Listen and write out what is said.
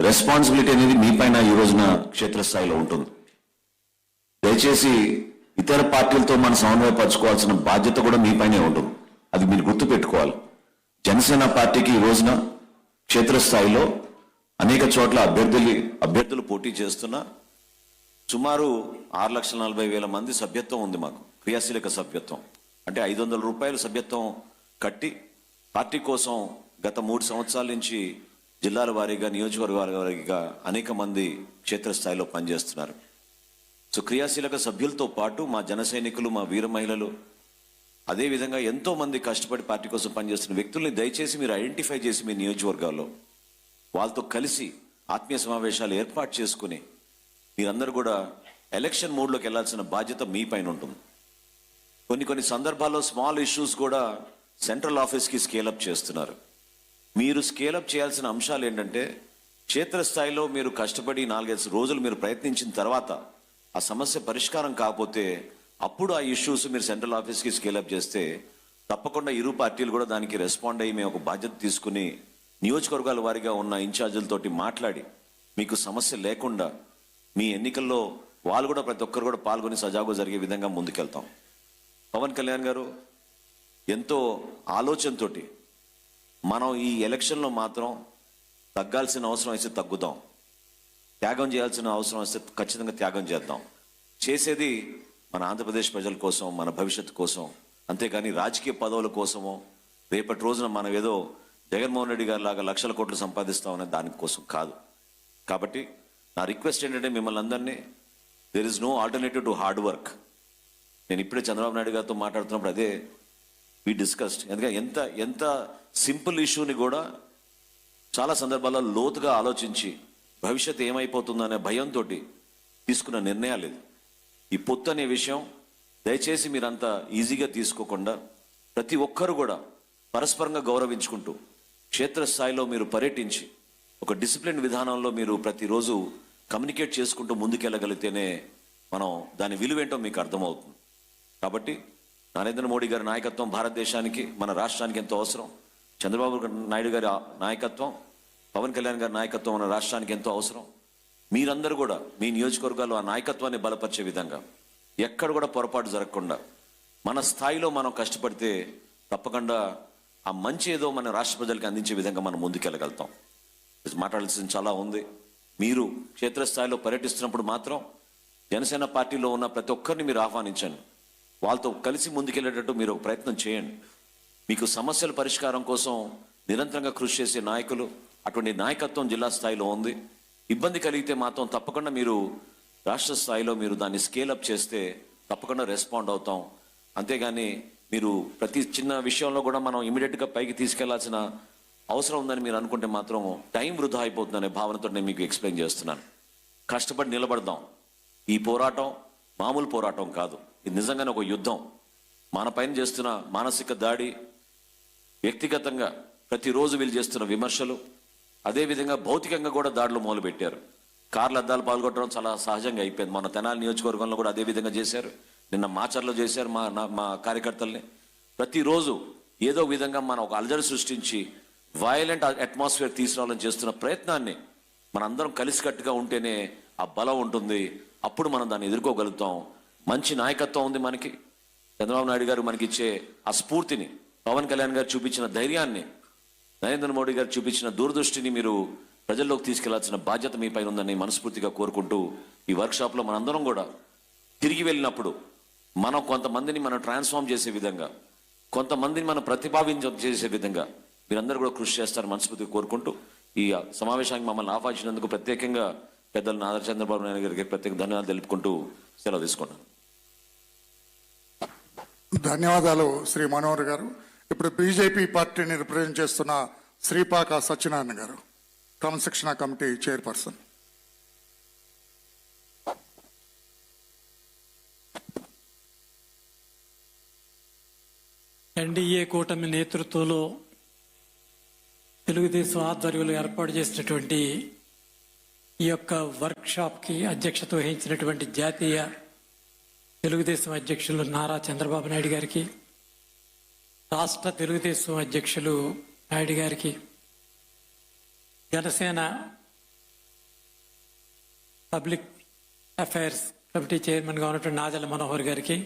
Responsibility అనేది మీ పైన ఈ రోజున క్షేత్రస్థాయిలో ఉంటుంది. దయచేసి ఇతర పార్టీలతో మనం సమన్వయపరచుకోవాల్సిన బాధ్యత కూడా మీ పైనే ఉంటుంది. అది మీరు గుర్తు పెట్టుకోవాలి. జనసేన పార్టీకి ఈ రోజున క్షేత్రస్థాయిలో అనేక చోట్ల అభ్యర్థులు పోటీ చేస్తున్నా సుమారు 6,40,000 మంది సభ్యత్వం ఉంది. మాకు క్రియాశీలక సభ్యత్వం అంటే 500 రూపాయలు సభ్యత్వం కట్టి పార్టీ కోసం గత 3 సంవత్సరాల నుంచి జిల్లాల వారీగా నియోజకవర్గాల వారీగా అనేక మంది క్షేత్రస్థాయిలో పనిచేస్తున్నారు. సో క్రియాశీలక సభ్యులతో పాటు మా జన సైనికులు, మా వీర మహిళలు, అదేవిధంగా ఎంతో మంది కష్టపడి పార్టీ కోసం పనిచేస్తున్న వ్యక్తుల్ని దయచేసి మీరు ఐడెంటిఫై చేసి మీ నియోజకవర్గాల్లో వాళ్ళతో కలిసి ఆత్మీయ సమావేశాలు ఏర్పాటు చేసుకుని మీరందరూ కూడా ఎలక్షన్ మోడ్లోకి వెళ్లాల్సిన బాధ్యత మీ పైన ఉంటుంది. కొన్ని సందర్భాల్లో స్మాల్ ఇష్యూస్ కూడా సెంట్రల్ ఆఫీస్కి స్కేలప్ చేస్తున్నారు. మీరు స్కేలప్ చేయాల్సిన అంశాలు ఏంటంటే, క్షేత్రస్థాయిలో మీరు కష్టపడి 4-5 రోజులు మీరు ప్రయత్నించిన తర్వాత ఆ సమస్య పరిష్కారం కాకపోతే అప్పుడు ఆ ఇష్యూస్ మీరు సెంట్రల్ ఆఫీస్కి స్కేలప్ చేస్తే తప్పకుండా ఇరు పార్టీలు కూడా దానికి రెస్పాండ్ అయ్యి మేము ఒక బాధ్యత తీసుకుని నియోజకవర్గాల వారీగా ఉన్న ఇన్ఛార్జీలతోటి మాట్లాడి మీకు సమస్య లేకుండా మీ ఎన్నికల్లో వాళ్ళు కూడా ప్రతి ఒక్కరు కూడా పాల్గొని సజావుగా జరిగే విధంగా ముందుకెళ్తాం. పవన్ కళ్యాణ్ గారు ఎంతో ఆలోచనతోటి మనం ఈ ఎలక్షన్లో మాత్రం తగ్గాల్సిన అవసరం వస్తే తగ్గుదాం, త్యాగం చేయాల్సిన అవసరం వస్తే ఖచ్చితంగా త్యాగం చేద్దాం. చేసేది మన ఆంధ్రప్రదేశ్ ప్రజల కోసం, మన భవిష్యత్తు కోసం, అంతేకాని రాజకీయ పదవుల కోసమో రేపటి రోజున మనం ఏదో జగన్మోహన్ రెడ్డి గారి లాగా లక్షల కోట్లు సంపాదిస్తామనే దానికోసం కాదు. కాబట్టి నా రిక్వెస్ట్ ఏంటంటే మిమ్మల్ని అందరినీ, there is no alternative to hard work. నేను ఇప్పుడే చంద్రబాబు నాయుడు గారితో మాట్లాడుతున్నప్పుడు అదే వి డిస్కస్డ్. ఎందుకంటే ఎంత సింపుల్ ఇష్యూని కూడా చాలా సందర్భాల్లో లోతుగా ఆలోచించి భవిష్యత్తు ఏమైపోతుందనే భయంతో తీసుకున్న నిర్ణయాలు ఇది. ఈ పొత్తు అనే విషయం దయచేసి మీరంతా ఈజీగా తీసుకోకుండా ప్రతి ఒక్కరు కూడా పరస్పరంగా గౌరవించుకుంటూ క్షేత్రస్థాయిలో మీరు పర్యటించి ఒక డిసిప్లిన్ విధానంలో మీరు ప్రతిరోజు కమ్యూనికేట్ చేసుకుంటూ ముందుకెళ్ళగలిగితేనే మనం దాని విలువేంటో మీకు అర్థమవుతుంది. కాబట్టి నరేంద్ర మోడీ గారి నాయకత్వం భారతదేశానికి, మన రాష్ట్రానికి ఎంతో అవసరం. చంద్రబాబు నాయుడు గారి నాయకత్వం, పవన్ కళ్యాణ్ గారి నాయకత్వం మన రాష్ట్రానికి ఎంతో అవసరం. మీరందరూ కూడా మీ నియోజకవర్గాల్లో ఆ నాయకత్వాన్ని బలపరిచే విధంగా ఎక్కడ కూడా పొరపాటు జరగకుండా మన స్థాయిలో మనం కష్టపడితే తప్పకుండా ఆ మంచి ఏదో మన రాష్ట్ర ప్రజలకు అందించే విధంగా మనం ముందుకెళ్ళగలుగుతాం. మాట్లాడాల్సింది చాలా ఉంది. మీరు క్షేత్రస్థాయిలో పర్యటిస్తున్నప్పుడు మాత్రం జనసేన పార్టీలో ఉన్న ప్రతి ఒక్కరిని మీరు ఆహ్వానించండి. వాళ్ళతో కలిసి ముందుకెళ్ళేటట్టు మీరు ఒక ప్రయత్నం చేయండి. మీకు సమస్యల పరిష్కారం కోసం నిరంతరంగా కృషి చేసే నాయకులు, అటువంటి నాయకత్వం జిల్లా స్థాయిలో ఉంది. ఇబ్బంది కలిగితే మాత్రం తప్పకుండా మీరు రాష్ట్ర స్థాయిలో మీరు దాన్ని స్కేలప్ చేస్తే తప్పకుండా రెస్పాండ్ అవుతాం. అంతేగాని మీరు ప్రతి చిన్న విషయంలో కూడా మనం ఇమీడియట్గా పైకి తీసుకెళ్లాల్సిన అవసరం ఉందని మీరు అనుకుంటే మాత్రం టైం వృధా అయిపోతుందనే భావనతో నేను మీకు ఎక్స్ప్లెయిన్ చేస్తున్నాను. కష్టపడి నిలబడదాం. ఈ పోరాటం మామూలు పోరాటం కాదు, ఇది నిజంగానే ఒక యుద్ధం. మన పైన చేస్తున్న మానసిక దాడి, వ్యక్తిగతంగా ప్రతిరోజు వీళ్ళు చేస్తున్న విమర్శలు, అదేవిధంగా భౌతికంగా కూడా దాడులు మొదలుపెట్టారు. కార్ల అద్దాలు పాల్గొట్టడం చాలా సహజంగా అయిపోయింది. మన తెనాలి నియోజకవర్గంలో కూడా అదే విధంగా చేశారు. నిన్న మాచర్లో చేశారు మా కార్యకర్తల్ని. ప్రతిరోజు ఏదో విధంగా మనం ఒక అలజడి సృష్టించి వయలెంట్ అట్మాస్ఫియర్ తీసుకురావాలని చేస్తున్న ప్రయత్నాన్ని మనందరం కలిసికట్టుగా ఉంటేనే ఆ బలం ఉంటుంది. అప్పుడు మనం దాన్ని ఎదుర్కోగలుగుతాం. మంచి నాయకత్వం ఉంది మనకి. చంద్రబాబు నాయుడు గారు మనకి ఇచ్చే ఆ స్ఫూర్తిని, పవన్ కళ్యాణ్ గారు చూపించిన ధైర్యాన్ని, నరేంద్ర మోడీ గారు చూపించిన దూరదృష్టిని మీరు ప్రజల్లోకి తీసుకెళ్లాల్సిన బాధ్యత మీ పైన ఉందని మనస్ఫూర్తిగా కోరుకుంటూ, ఈ వర్క్షాప్లో మనందరం కూడా తిరిగి వెళ్ళినప్పుడు మనం కొంతమందిని మనం ట్రాన్స్ఫార్మ్ చేసే విధంగా, కొంతమందిని మనం చేసే విధంగా మీరందరూ కూడా కృషి చేస్తారని మనస్ఫూర్తిగా కోరుకుంటూ, ఈ సమావేశానికి మమ్మల్ని ఆహ్వానించినందుకు ప్రత్యేకంగా పెద్దలు నారా చంద్రబాబు నాయుడు గారికి ప్రత్యేక ధన్యవాదాలు తెలుపుకుంటూ సెలవు తీసుకున్నాను. ధన్యవాదాలు శ్రీ మనోహర్ గారు. ఇప్పుడు బీజేపీ పార్టీని రిప్రజెంట్ చేస్తున్న శ్రీపాక సత్యనారాయణ గారు, క్రమశిక్షణ కమిటీ చైర్పర్సన్. ఎన్డీఏ కూటమి నేతృత్వంలో తెలుగుదేశం ఆధ్వర్యంలో ఏర్పాటు చేసినటువంటి ఈ యొక్క వర్క్షాప్కి అధ్యక్షత వహించినటువంటి జాతీయ తెలుగుదేశం అధ్యక్షులు నారా చంద్రబాబు నాయుడు గారికి, రాష్ట్ర తెలుగుదేశం అధ్యక్షులు నాయుడు గారికి, జనసేన పబ్లిక్ అఫైర్స్ కమిటీ చైర్మన్గా ఉన్నటువంటి నాదెళ్ల మనోహర్ గారికి,